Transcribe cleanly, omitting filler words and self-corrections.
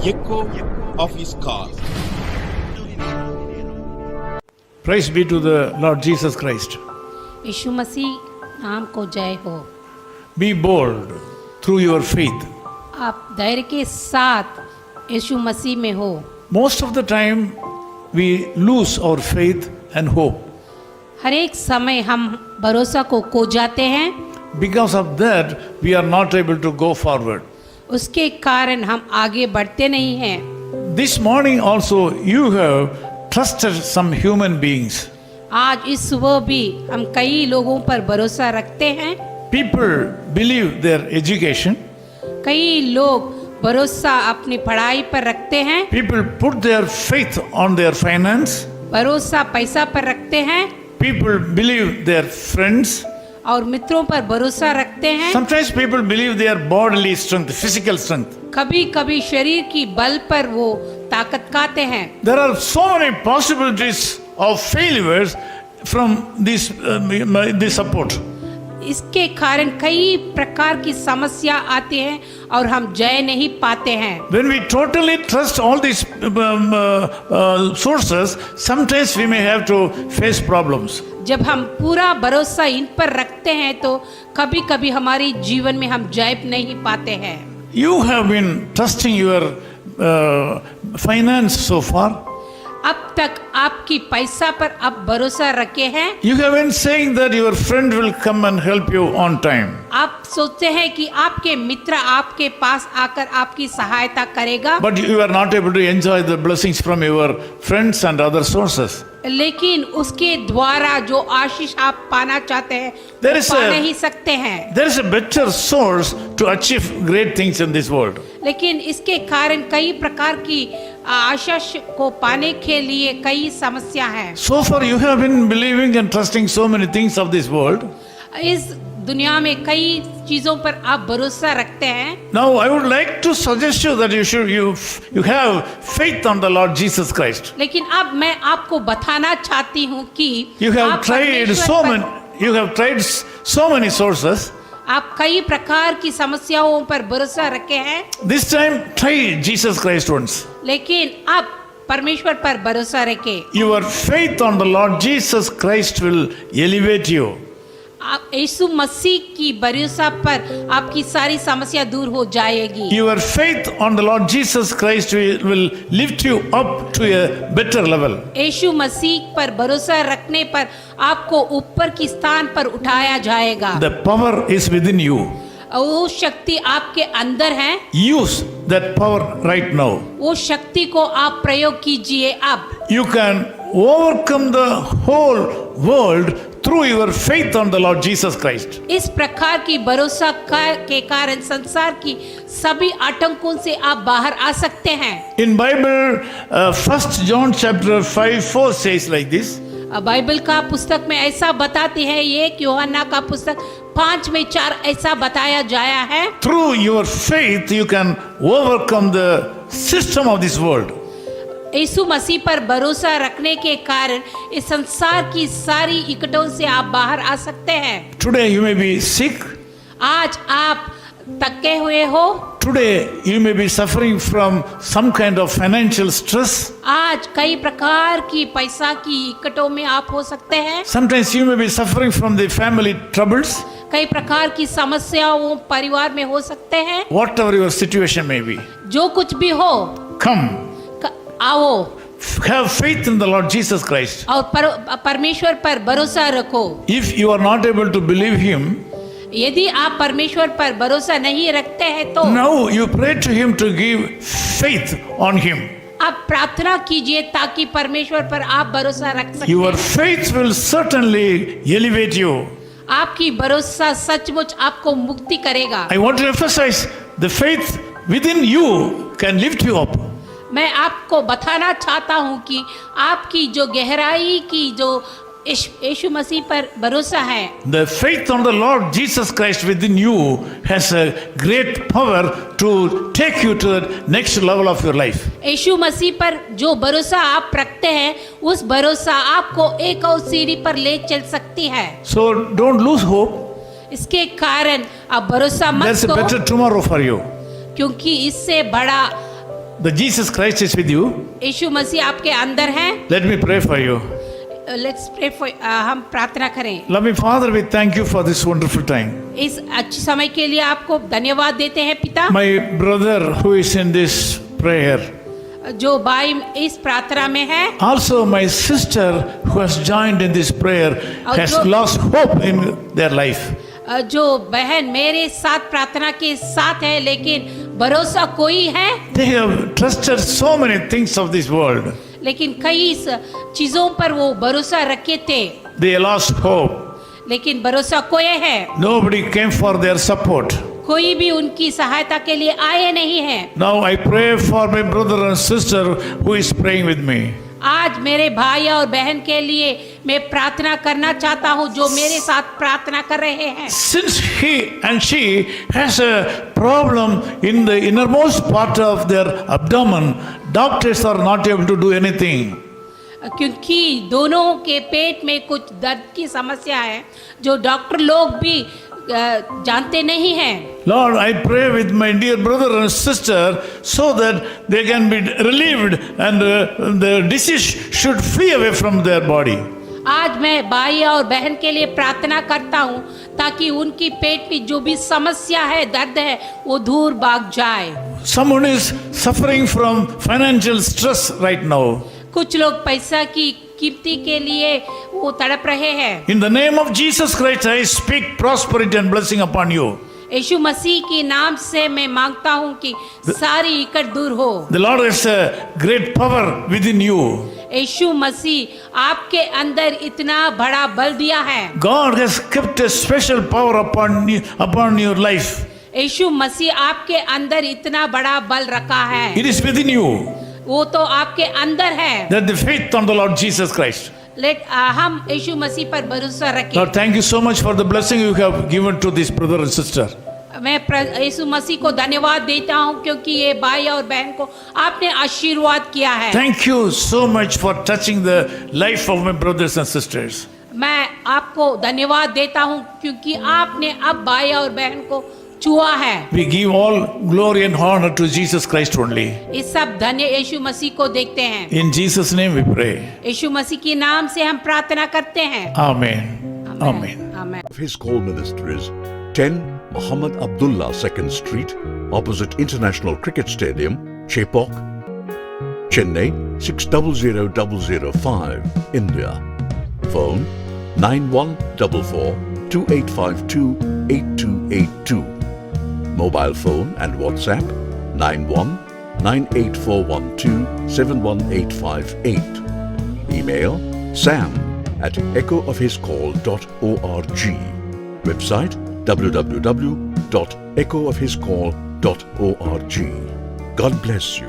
echo of his call. Praise be to the Lord Jesus Christ. यीशु मसीह नाम को जय हो। Be bold through your faith. आप धैर्य के साथ यीशु मसीह में हो। Most of the time we lose our faith and hope. हर एक समय हम भरोसा को खो जाते हैं। Because of that, we are not able to go forward. उसके कारण हम आगे बढ़ते नहीं हैं। This morning also you have trusted some human beings. आज इस सुबह भी हम कई लोगों पर भरोसा रखते हैं। People believe their education. कई लोग भरोसा अपनी पढ़ाई पर रखते हैं। People put their faith on their finance. भरोसा पैसा पर रखते हैं। People believe their friends. और मित्रों पर भरोसा रखते हैं। Sometimes people believe their bodily strength, physical strength. कभी कभी शरीर की बल पर वो ताकत खाते हैं। There are so many possibilities of failures from this support. इसके कारण कई प्रकार की समस्या आती है और हम जय नहीं पाते हैं। When we totally trust all these sources, sometimes we may have to face problems. जब हम पूरा भरोसा इन पर रखते हैं तो कभी कभी हमारे जीवन में हम जय नहीं पाते हैं। You have been trusting your finance so far. अब तक आपकी पैसा पर आप भरोसा रखे हैं। You have been saying that your friend will come and help you on time. आप सोचते हैं कि आपके मित्र आपके पास आकर आपकी सहायता करेगा। But you are not able to enjoy the blessings from your friends and other sources. लेकिन उसके द्वारा जो आशीष आप पाना चाहते हैं पा नहीं सकते हैं। There is a better source to achieve great things in this world. लेकिन इसके कारण कई प्रकार की आशीष को पाने के लिए कई समस्या है। So far you have been believing and trusting so many things of this world. इस दुनिया में कई चीजों पर आप भरोसा रखते हैं। Now I would like to suggest you that you have faith on the Lord Jesus Christ. लेकिन अब मैं आपको बताना चाहती हूँ कि you have tried so many sources. आप कई प्रकार की समस्याओं पर भरोसा रखे हैं। This time try Jesus Christ once. लेकिन अब परमेश्वर पर भरोसा रखें। Your faith on the Lord Jesus Christ will elevate you. आप यीशु मसीह की भरोसा पर आपकी सारी समस्या दूर हो जाएगी। Your faith on the Lord Jesus Christ will lift you up to a better level. यीशु मसीह पर भरोसा रखने पर आपको ऊपर की स्थान पर उठाया जाएगा। The power is within you. वो शक्ति आपके अंदर है। Use that power right now. वो शक्ति को आप प्रयोग कीजिए अब। You can overcome the whole world through your faith on the Lord Jesus Christ. इस प्रकार की भरोसा के कारण संसार की सभी आतंकों से आप बाहर आ सकते हैं। In Bible, 1 John chapter 5:4 says like this. Bible का पुस्तक में ऐसा बताती है, एक यूहन्ना का पुस्तक 5:4 ऐसा बताया जाया है। Through your faith you can overcome the system of this world. यीशु मसीह पर भरोसा रखने के कारण इस संसार की सारी इकटों से आप बाहर आ सकते हैं। Today you may be sick. आज आप थके हुए हो। Today you may be suffering from some kind of financial stress. आज कई प्रकार की पैसा की इकटों में आप हो सकते हैं। Sometimes you may be suffering from the family troubles. कई प्रकार की समस्याओं परिवार में हो सकते हैं। Whatever your situation may be. जो कुछ भी हो, Come. आओ। Have faith in the Lord Jesus Christ. और परमेश्वर पर भरोसा रखो। If you are not able to believe Him, यदि आप परमेश्वर पर भरोसा नहीं रखते हैं तो now you pray to Him to give faith on Him. आप प्रार्थना कीजिए ताकि परमेश्वर पर आप भरोसा रख सकें। Your faith will certainly elevate you. आपकी भरोसा सचमुच आपको मुक्ति करेगा। I want to emphasize the faith within you can lift you up. मैं आपको बताना चाहता हूँ कि आपकी जो गहराई की जो यीशु मसीह पर भरोसा है, The faith on the Lord Jesus Christ within you has a great power to take you to the next level of your life. यीशु मसीह पर जो भरोसा आप रखते हैं उस भरोसा आपको एक और सीढ़ी पर ले चल सकती है। So don't lose hope. इसके कारण आप भरोसा मत There's a खो, better tomorrow for you. क्योंकि इससे बड़ा the Jesus Christ is with you, यीशु मसीह आपके अंदर हैं। let me pray for you. Let's pray for, हम प्रार्थना करें। Loving Father, we thank you for this wonderful time. इस अच्छे समय के लिए आपको धन्यवाद देते हैं पिता। My brother who is in this prayer, जो भाई इस प्रार्थना में है, also my sister who has joined in this prayer, has जो- lost hope in their life. जो बहन मेरे साथ प्रार्थना के साथ है लेकिन भरोसा कोई है, They have trusted so many things of this world. लेकिन कई चीजों पर वो भरोसा रखे थे, They lost hope. लेकिन भरोसा खोए है। Nobody came for their support. कोई भी उनकी सहायता के लिए आए नहीं है। Now I pray for my brother and sister who is praying with me. आज मेरे भाई और बहन के लिए मैं प्रार्थना करना चाहता हूँ जो मेरे साथ प्रार्थना कर रहे हैं। Since he and she has a problem in the innermost part of their abdomen, doctors are not able to do anything. क्योंकि दोनों के पेट में कुछ दर्द की समस्या है जो डॉक्टर लोग भी जानते नहीं हैं। Lord, I pray with my dear brother and sister so that they can be relieved and the disease should flee away from their body. आज मैं भाई और बहन के लिए प्रार्थना करता हूँ ताकि उनकी पेट में जो भी समस्या है, दर्द है, वो दूर भाग जाए। Someone is suffering from financial stress right now. कुछ लोग पैसा की कीमती के लिए वो तड़प रहे हैं। In the name of Jesus Christ, I speak prosperity and blessing upon you. यीशु मसीह के नाम से मैं मांगता हूँ कि सारी इकट दूर हो। The Lord has a great power within you. यीशु मसीह आपके अंदर इतना बड़ा बल दिया है। God has kept a special power upon your life. यीशु मसीह आपके अंदर इतना बड़ा बल रखा है। It is within you. वो तो आपके अंदर है। That the faith on the Lord Jesus Christ. हम यीशु मसीह पर भरोसा रखें। Lord, thank you so much for the blessing you have given to this brother and sister. मैं यीशु मसीह को धन्यवाद देता हूँ क्योंकि ये भाई और बहन को आपने आशीर्वाद किया है। Thank you so much for touching the life of my brothers and sisters. मैं आपको धन्यवाद देता हूँ क्योंकि आपने अब भाई और बहन को छुआ है। We give all glory and honor to Jesus Christ only. इस सब धन्य यीशु मसीह को देखते हैं। In Jesus' name we pray. यीशु मसीह के नाम से हम प्रार्थना करते हैं। Amen. Amen. आमीन। His call ministries 10 Muhammad Abdullah 2nd Street, opposite International Cricket Stadium, Chepauk, Chennai 600005, India. Phone 9144 2852 8282. Mobile phone and WhatsApp 91 98412 71858. Email sam@echoofhiscall.org. Website www.echoofhiscall.org. God bless you.